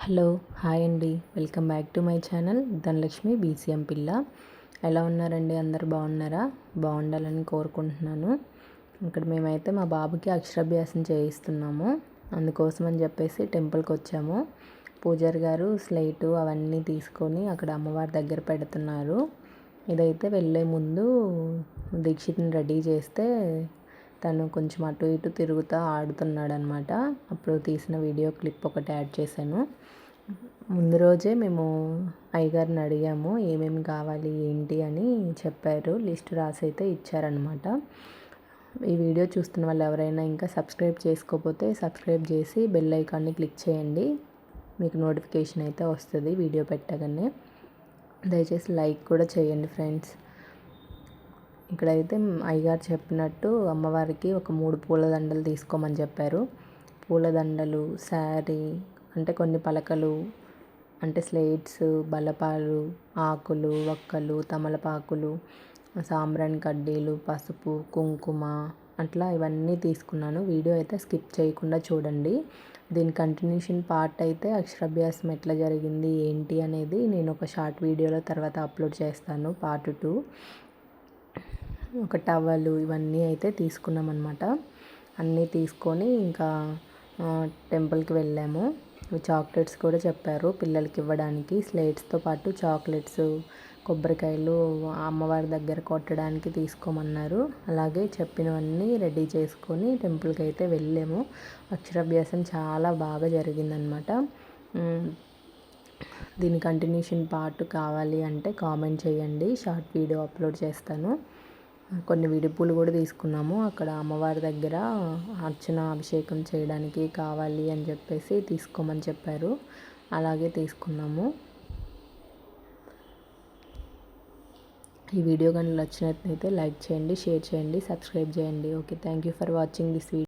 Hello hi అండి, welcome back to my channel Dhanalakshmi BCM పిల్ల. ఎలా ఉన్నారండి? అందరు బాగున్నారా? బాగుండాలని కోరుకుంటున్నాను. ఇక్కడ మేమైతే మా బాబుకి అక్షరాభ్యాసం చేయిస్తున్నాము. అందుకోసం అని చెప్పేసి టెంపుల్కి వచ్చాము. పూజారి గారు స్లేటు అవన్నీ తీసుకొని అక్కడ అమ్మవారి దగ్గర పెడుతున్నారు. ఇదైతే వెళ్ళే ముందు దీక్షిత్ని రెడీ చేస్తే తను కొంచెం అటు ఇటు తిరుగుతూ ఆడుతున్నాడు అనమాట. అప్పుడు తీసిన వీడియో క్లిప్ ఒకటి యాడ్ చేశాను. ముందు రోజే మేము అయ్యగారిని అడిగాము ఏమేమి కావాలి ఏంటి అని చెప్పారు. లిస్ట్ రాసి అయితే ఇచ్చారనమాట. ఈ వీడియో చూస్తున్న వాళ్ళు ఎవరైనా ఇంకా సబ్స్క్రైబ్ చేసుకోకపోతే సబ్స్క్రైబ్ చేసి బెల్ ఐకాన్ని క్లిక్ చేయండి. మీకు నోటిఫికేషన్ అయితే వస్తుంది వీడియో పెట్టగానే. దయచేసి లైక్ కూడా చేయండి ఫ్రెండ్స్. ఇక్కడైతే అయ్యగారు చెప్పినట్టు అమ్మవారికి ఒక 3 పూలదండలు తీసుకోమని చెప్పారు. పూలదండలు, శారీ, అంటే కొన్ని పలకలు, అంటే స్లేట్స్, బలపాలు, ఆకులు, వక్కలు, తమలపాకులు, సాంబ్రాణి కడ్డీలు, పసుపు, కుంకుమ, అట్లా ఇవన్నీ తీసుకున్నాను. వీడియో అయితే స్కిప్ చేయకుండా చూడండి. దీని కంటిన్యూషన్ పార్ట్ అయితే అక్షరాభ్యాసం ఎట్లా జరిగింది ఏంటి అనేది నేను ఒక షార్ట్ వీడియోలో తర్వాత అప్లోడ్ చేస్తాను, పార్ట్ 2. ఒక టవలు ఇవన్నీ అయితే తీసుకున్నాం అనమాట. అన్నీ తీసుకొని ఇంకా టెంపుల్కి వెళ్ళాము. చాక్లెట్స్ కూడా చెప్పారు పిల్లలకి ఇవ్వడానికి. స్లేట్స్తో పాటు చాక్లెట్స్, కొబ్బరికాయలు అమ్మవారి దగ్గర కొట్టడానికి తీసుకోమన్నారు. అలాగే చెప్పినవన్నీ రెడీ చేసుకొని టెంపుల్కి అయితే వెళ్ళాము. అక్షరాభ్యాసం చాలా బాగా జరిగిందనమాట. దీని కంటిన్యూషన్ పార్ట్ కావాలి అంటే కామెంట్ చేయండి, షార్ట్ వీడియో అప్లోడ్ చేస్తాను. కొన్ని విడిపూలు కూడా తీసుకున్నాము. అక్కడ అమ్మవారి దగ్గర అర్చన అభిషేకం చేయడానికి కావాలి అని చెప్పేసి తీసుకోమని చెప్పారు. అలాగే తీసుకున్నాము. ఈ వీడియో కానీ నచ్చినట్లయితే లైక్ చేయండి, షేర్ చేయండి, సబ్స్క్రైబ్ చేయండి. Okay, thank you for watching this video.